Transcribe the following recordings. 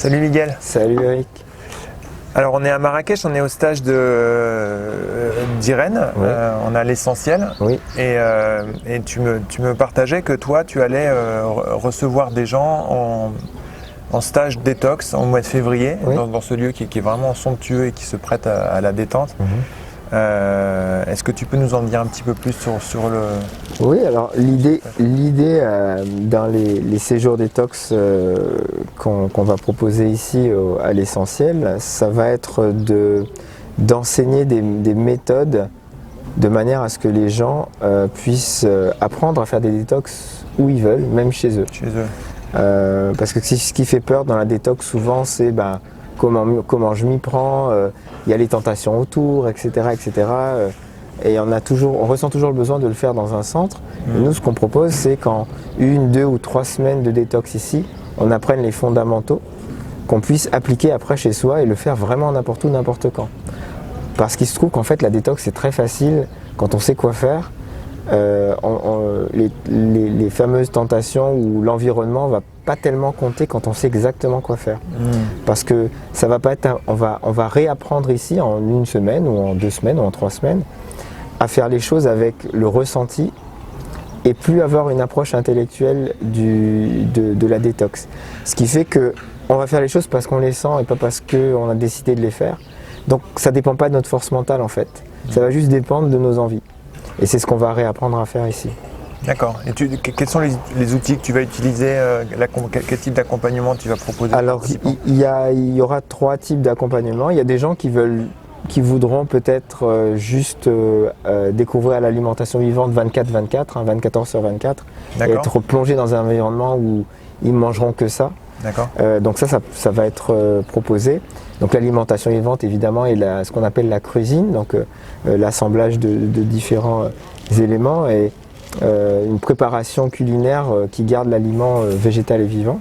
Salut Miguel. Salut Eric. Alors on est à Marrakech, on est au stage d'Irène, Oui. on a l'essentiel. Oui. Et tu me partageais que toi tu allais recevoir des gens en stage détox au mois de février, Oui. dans ce lieu qui est vraiment somptueux et qui se prête à la détente. Est-ce que tu peux nous en dire un petit peu plus sur le... Oui, alors l'idée dans les séjours détox qu'on va proposer ici à l'essentiel, ça va être d'enseigner des méthodes de manière à ce que les gens puissent apprendre à faire des détox où ils veulent, même chez eux. Parce que ce qui fait peur dans la détox souvent, c'est comment je m'y prends, il y a les tentations autour, etc. etc. Et on ressent toujours le besoin de le faire dans un centre. Et nous, ce qu'on propose, c'est qu'en 1, 2 ou 3 semaines de détox ici, on apprenne les fondamentaux, qu'on puisse appliquer après chez soi et le faire vraiment n'importe où, n'importe quand. Parce qu'il se trouve qu'en fait, la détox, c'est très facile quand on sait quoi faire. Les fameuses tentations ou l'environnement va pas tellement compter quand on sait exactement quoi faire. Parce que ça va pas être on va réapprendre ici en 1 semaine ou en 2 semaines ou en 3 semaines à faire les choses avec le ressenti et plus avoir une approche intellectuelle de la détox. Ce qui fait que on va faire les choses parce qu'on les sent et pas parce qu'on a décidé de les faire. Donc ça dépend pas de notre force mentale en fait. Ça va juste dépendre de nos envies. Et c'est ce qu'on va réapprendre à faire ici. D'accord. Et quels sont les outils que tu vas utiliser, quel type d'accompagnement tu vas proposer? Alors il y aura 3 types d'accompagnement. Il y a des gens qui voudront peut-être juste découvrir l'alimentation vivante 24/24, 24 heures sur 24, et être plongés dans un environnement où ils ne mangeront que ça. Donc ça va être proposé. Donc l'alimentation vivante évidemment est ce qu'on appelle la cuisine, donc l'assemblage de différents éléments et une préparation culinaire qui garde l'aliment végétal et vivant.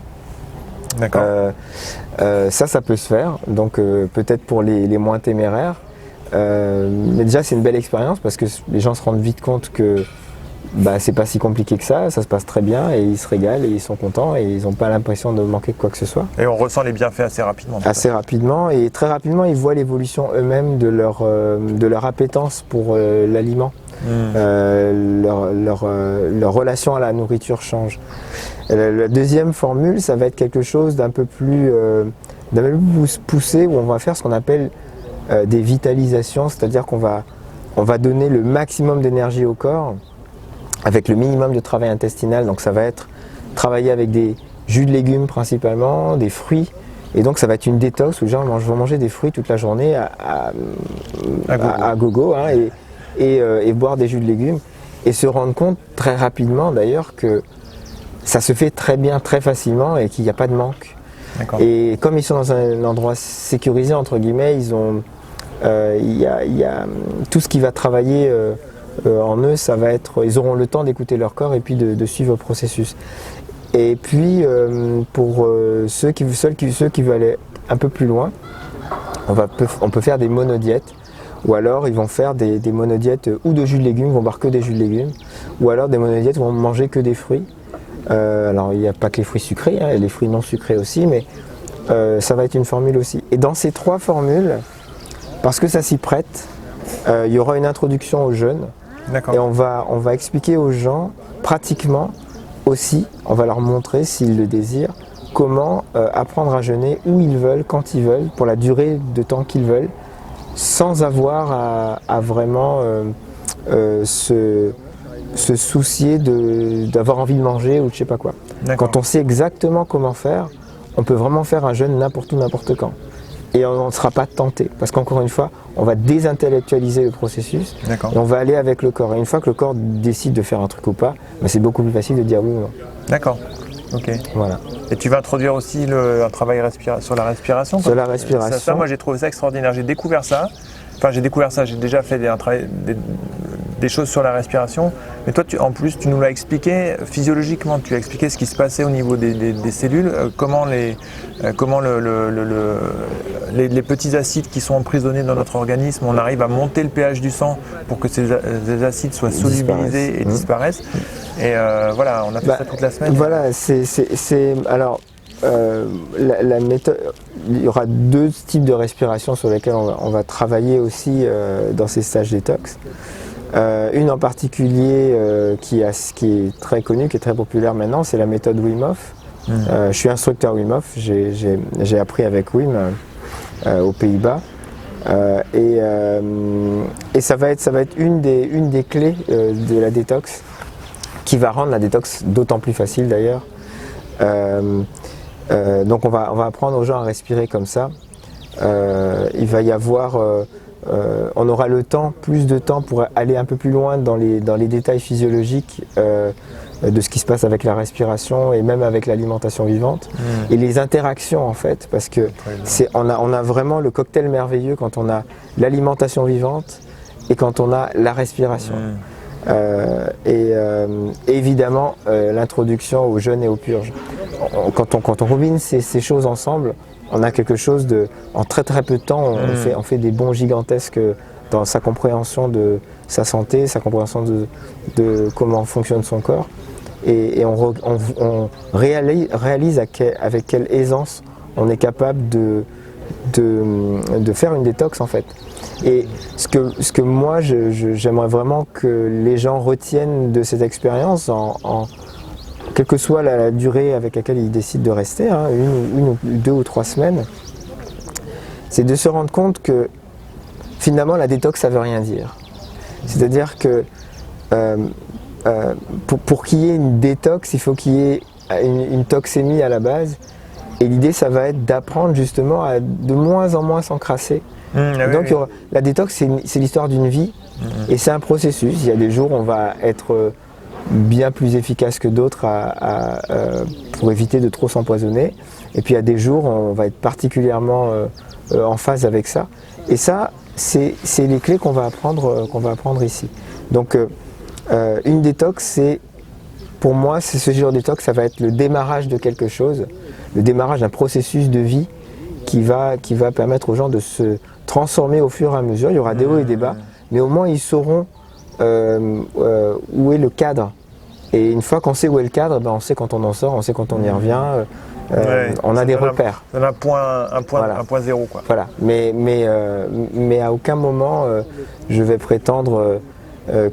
Ça peut se faire, donc peut-être pour les moins téméraires. Mais déjà c'est une belle expérience parce que les gens se rendent vite compte que c'est pas si compliqué que ça se passe très bien et ils se régalent et ils sont contents et ils n'ont pas l'impression de manquer de quoi que ce soit. Et on ressent les bienfaits assez rapidement. Assez rapidement et très rapidement ils voient l'évolution eux-mêmes de leur appétence pour l'aliment. Leur relation à la nourriture change. La deuxième formule, ça va être quelque chose d'un peu plus poussé où on va faire ce qu'on appelle des vitalisations, c'est-à-dire qu'on va donner le maximum d'énergie au corps avec le minimum de travail intestinal. Donc ça va être travailler avec des jus de légumes principalement, des fruits. Et donc ça va être une détox où les gens vont manger des fruits toute la journée à gogo et boire des jus de légumes. Et se rendre compte très rapidement d'ailleurs que ça se fait très bien, très facilement et qu'il n'y a pas de manque. Et comme ils sont dans un endroit sécurisé entre guillemets, il y a tout ce qui va travailler en eux, ça va être, ils auront le temps d'écouter leur corps et puis de suivre le processus. Et puis pour ceux qui veulent aller un peu plus loin, on peut faire des monodiètes. Ou alors ils vont faire des monodiètes ou de jus de légumes, ils vont boire que des jus de légumes, ou alors des monodiètes où on vont manger que des fruits. Alors il n'y a pas que les fruits sucrés, il y a les fruits non sucrés aussi, mais ça va être une formule aussi. Et dans ces 3 formules, parce que ça s'y prête, il y aura une introduction aux jeûnes. Et on va expliquer aux gens pratiquement aussi, on va leur montrer s'ils le désirent, comment apprendre à jeûner où ils veulent, quand ils veulent, pour la durée de temps qu'ils veulent, sans avoir à vraiment se soucier d'avoir envie de manger ou je sais pas quoi. Quand on sait exactement comment faire, on peut vraiment faire un jeûne n'importe où, n'importe quand. Et on ne sera pas tenté, parce qu'encore une fois, on va désintellectualiser le processus et on va aller avec le corps. Et une fois que le corps décide de faire un truc ou pas, c'est beaucoup plus facile de dire oui ou non. D'accord. Ok. Voilà. Et tu vas introduire aussi un travail sur la respiration. Sur la respiration. Ça, moi j'ai trouvé ça extraordinaire. J'ai découvert ça. Enfin, j'ai déjà fait des choses sur la respiration. Mais toi, en plus, tu nous l'as expliqué physiologiquement. Tu as expliqué ce qui se passait au niveau des cellules, comment les petits acides qui sont emprisonnés dans notre organisme, on arrive à monter le pH du sang pour que ces acides soient solubilisés et disparaissent. Et voilà, on a fait ça toute la semaine. Voilà, alors la méthode, il y aura deux types de respiration sur lesquels on va travailler aussi dans ces stages détox. Une en particulier qui est très connue, qui est très populaire maintenant, c'est la méthode Wim Hof. Je suis instructeur Wim Hof, j'ai appris avec Wim aux Pays-Bas. Et ça va être une des clés de la détox, qui va rendre la détox d'autant plus facile d'ailleurs. Donc on va apprendre aux gens à respirer comme ça. Il va y avoir, on aura plus de temps pour aller un peu plus loin dans les détails physiologiques de ce qui se passe avec la respiration et même avec l'alimentation vivante et les interactions en fait, parce que on a vraiment le cocktail merveilleux quand on a l'alimentation vivante et quand on a la respiration. Évidemment l'introduction au jeûne et aux purges. Quand on combine ces choses ensemble, on a quelque chose en très très peu de temps, on fait des bonds gigantesques dans sa compréhension de sa santé, sa compréhension de comment fonctionne son corps. Et on réalise avec quelle aisance on est capable de faire une détox en fait. Et ce que moi j'aimerais vraiment que les gens retiennent de cette expérience, quelle que soit la durée avec laquelle ils décident de rester, une ou 2 ou 3 semaines, c'est de se rendre compte que finalement la détox ça veut rien dire. C'est-à-dire que pour qu'il y ait une détox, il faut qu'il y ait une toxémie à la base. Et l'idée, ça va être d'apprendre justement à de moins en moins s'encrasser. Donc la détox, c'est l'histoire d'une vie et c'est un processus. Il y a des jours où on va être bien plus efficace que d'autres pour éviter de trop s'empoisonner. Et puis il y a des jours où on va être particulièrement en phase avec ça. Et ça, c'est les clés qu'on va apprendre ici. Donc une détox, pour moi, ce genre de détox, ça va être le démarrage de quelque chose, le démarrage d'un processus de vie qui va permettre aux gens de se transformer au fur et à mesure. Il y aura des hauts et des bas, mais au moins ils sauront où est le cadre. Et une fois qu'on sait où est le cadre, on sait quand on en sort, on sait quand on y revient, on a des repères. C'est un point zéro, quoi. Voilà, mais à aucun moment je vais prétendre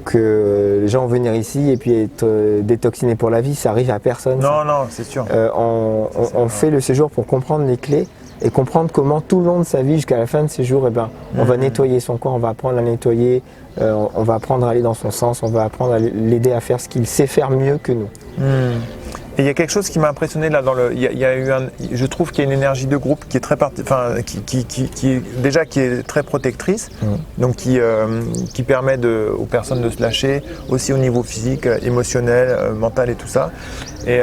que les gens vont venir ici et puis être détoxinés pour la vie, ça arrive à personne. Non, c'est sûr. On fait le séjour pour comprendre les clés et comprendre comment tout le long de sa vie jusqu'à la fin de ses jours, on va nettoyer son corps, on va apprendre à nettoyer, on va apprendre à aller dans son sens, on va apprendre à l'aider à faire ce qu'il sait faire mieux que nous. Et il y a quelque chose qui m'a impressionné là je trouve qu'il y a une énergie de groupe qui est très qui est très protectrice, donc qui permet aux personnes de se lâcher aussi au niveau physique, émotionnel, mental et tout ça. Et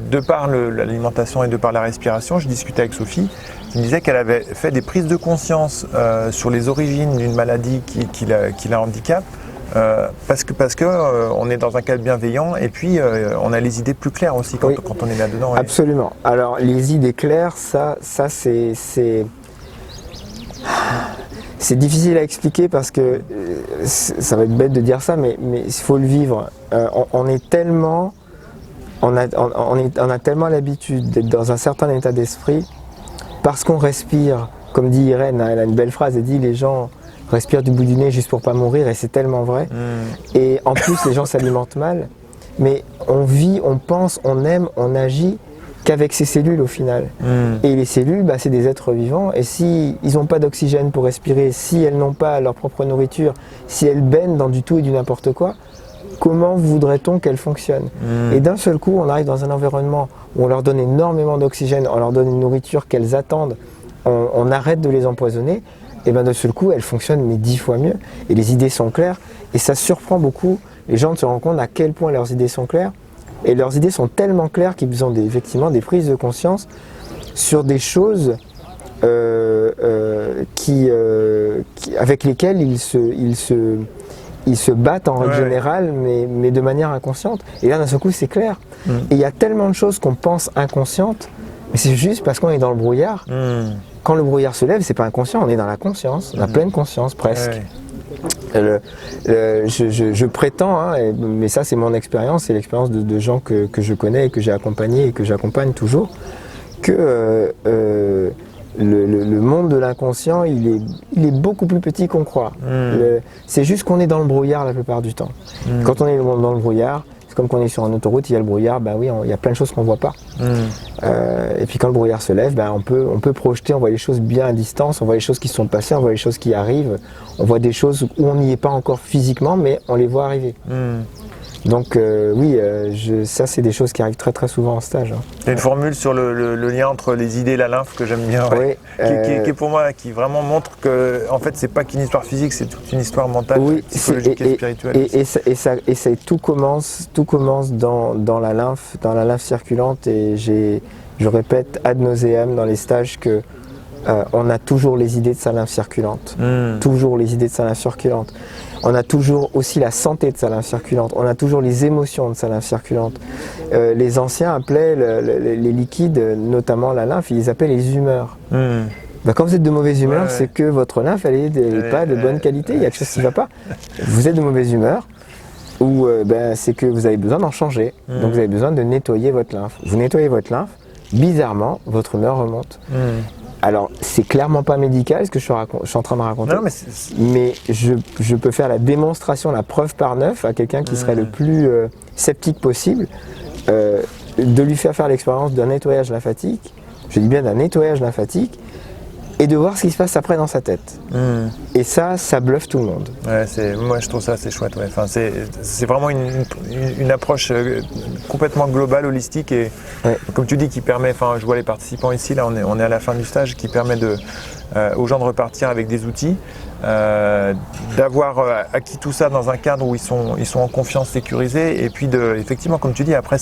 de par l'alimentation et de par la respiration, je discutais avec Sophie qui me disait qu'elle avait fait des prises de conscience sur les origines d'une maladie qui la handicape. Parce que on est dans un cadre bienveillant et puis on a les idées plus claires aussi quand on est là-dedans. Absolument. Alors les idées claires, ça c'est difficile à expliquer parce que ça va être bête de dire ça, mais il faut le vivre. On a tellement l'habitude d'être dans un certain état d'esprit parce qu'on respire. Comme dit Irène, elle a une belle phrase, elle dit les gens respire du bout du nez juste pour pas mourir, et c'est tellement vrai. Et en plus les gens s'alimentent mal, mais on vit, on pense, on aime, on agit qu'avec ces cellules au final. Et les cellules, c'est des êtres vivants, et si ils n'ont pas d'oxygène pour respirer, si elles n'ont pas leur propre nourriture, si elles baignent dans du tout et du n'importe quoi, comment voudrait-on qu'elles fonctionnent? Et d'un seul coup, on arrive dans un environnement où on leur donne énormément d'oxygène, on leur donne une nourriture qu'elles attendent, on arrête de les empoisonner, et d'un seul coup, elles fonctionnent mais 10 fois mieux. Et les idées sont claires, et ça surprend beaucoup les gens de se rendre compte à quel point leurs idées sont claires. Et leurs idées sont tellement claires qu'ils ont effectivement des prises de conscience sur des choses avec lesquelles ils se battent en règle générale, mais de manière inconsciente. Et là, d'un seul coup, c'est clair. Et il y a tellement de choses qu'on pense inconscientes, mais c'est juste parce qu'on est dans le brouillard. Quand le brouillard se lève, c'est pas inconscient, on est dans la conscience, la pleine conscience presque. Je prétends, hein, mais ça c'est mon expérience, c'est l'expérience de gens que je connais et que j'ai accompagnés et que j'accompagne toujours, que le monde de l'inconscient, il est beaucoup plus petit qu'on croit. C'est juste qu'on est dans le brouillard la plupart du temps. Quand on est dans le brouillard, c'est comme quand on est sur une autoroute, il y a le brouillard, ben oui, il y a plein de choses qu'on ne voit pas. Et puis quand le brouillard se lève, ben on peut projeter, on voit les choses bien à distance, on voit les choses qui se sont passées, on voit les choses qui arrivent, on voit des choses où on n'y est pas encore physiquement, mais on les voit arriver. Donc oui, ça c'est des choses qui arrivent très très souvent en stage. Hein. Il y a une formule sur le lien entre les idées et la lymphe que j'aime bien, oui, qui est pour moi, qui vraiment montre que en fait c'est pas qu'une histoire physique, c'est toute une histoire mentale, oui, psychologique et spirituelle. Et tout commence dans la lymphe circulante, et je répète ad nauseam dans les stages que on a toujours les idées de sa lymphe circulante, toujours les idées de sa lymphe circulante. On a toujours aussi la santé de sa lymphe circulante, on a toujours les émotions de sa lymphe circulante. Les anciens appelaient les liquides, notamment la lymphe, ils les appelaient les humeurs. Ben, quand vous êtes de mauvaise humeur, c'est que votre lymphe elle est pas de bonne qualité, il y a quelque chose qui ne va pas. Vous êtes de mauvaise humeur, ou c'est que vous avez besoin d'en changer, donc vous avez besoin de nettoyer votre lymphe. Vous nettoyez votre lymphe, bizarrement, votre humeur remonte. Alors, c'est clairement pas médical ce que je suis en train de raconter, non, mais je peux faire la démonstration, la preuve par 9 à quelqu'un qui serait le plus sceptique possible, de lui faire l'expérience d'un nettoyage lymphatique, je dis bien d'un nettoyage lymphatique, et de voir ce qui se passe après dans sa tête. Et ça bluffe tout le monde. Ouais, moi je trouve ça assez chouette. Ouais. Enfin, c'est vraiment une approche complètement globale, holistique, et comme tu dis, qui permet, enfin je vois les participants ici, là on est à la fin du stage, qui permet aux gens de repartir avec des outils, d'avoir acquis tout ça dans un cadre où ils sont en confiance, sécurisés, et puis effectivement comme tu dis, après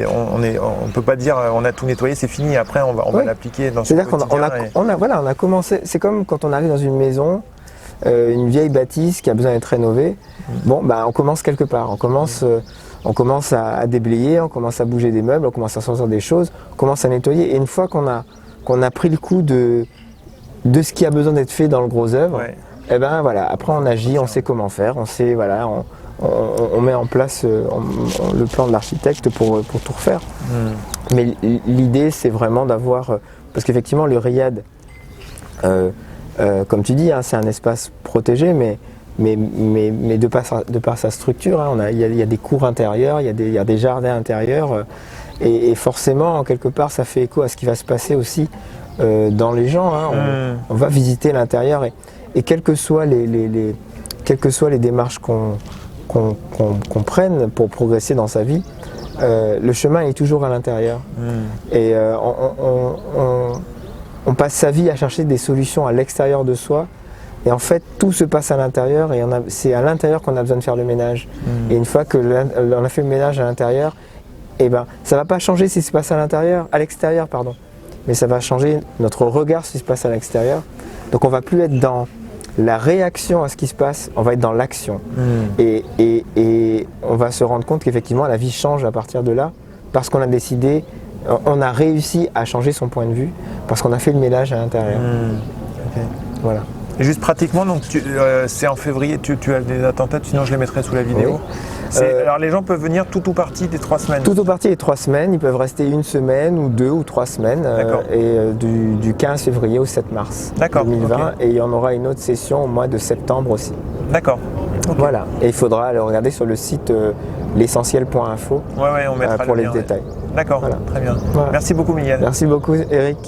on peut pas dire on a tout nettoyé, c'est fini, après on va l'appliquer dans son quotidien. C'est-à-dire qu'on a commencé, c'est comme quand on arrive dans une maison, une vieille bâtisse qui a besoin d'être rénovée. Bon, on commence quelque part, on commence à déblayer, on commence à bouger des meubles, on commence à sortir des choses, on commence à nettoyer, et une fois qu'on a pris le coup de ce qui a besoin d'être fait dans le gros œuvre, et voilà, après on agit, on sait comment faire, on sait, voilà, on met en place le plan de l'architecte pour tout refaire. Mais l'idée c'est vraiment d'avoir, parce qu'effectivement le riad, comme tu dis, hein, c'est un espace protégé, mais de par sa structure, hein, il y a des cours intérieurs, il y a des jardins intérieurs, et forcément, en quelque part, ça fait écho à ce qui va se passer aussi dans les gens. Hein. On va visiter l'intérieur, et quelles que soient les démarches qu'on prenne pour progresser dans sa vie, le chemin est toujours à l'intérieur. Et on passe sa vie à chercher des solutions à l'extérieur de soi, et en fait tout se passe à l'intérieur, et c'est à l'intérieur qu'on a besoin de faire le ménage. Et une fois qu'on a fait le ménage à l'intérieur, ça va pas changer ce qui se passe à l'extérieur, mais ça va changer notre regard sur ce qui se passe à l'extérieur. Donc on va plus être dans la réaction à ce qui se passe, on va être dans l'action. Et on va se rendre compte qu'effectivement la vie change à partir de là, parce qu'on a décidé, on a réussi à changer son point de vue, parce qu'on a fait le ménage à l'intérieur. Voilà. Et juste pratiquement, donc c'est en février, tu as des dates en tête, sinon je les mettrai sous la vidéo. Alors les gens peuvent venir tout ou partie des 3 semaines. Tout ou partie des 3 semaines, ils peuvent rester 1 semaine ou 2 ou 3 semaines, du 15 février au 7 mars 2020, et il y en aura une autre session au mois de septembre aussi. D'accord. Voilà, et il faudra le regarder sur le site l'essentiel.info on mettra pour le les lien, détails. D'accord, très bien. Voilà. Merci beaucoup Miguel. Merci beaucoup Eric.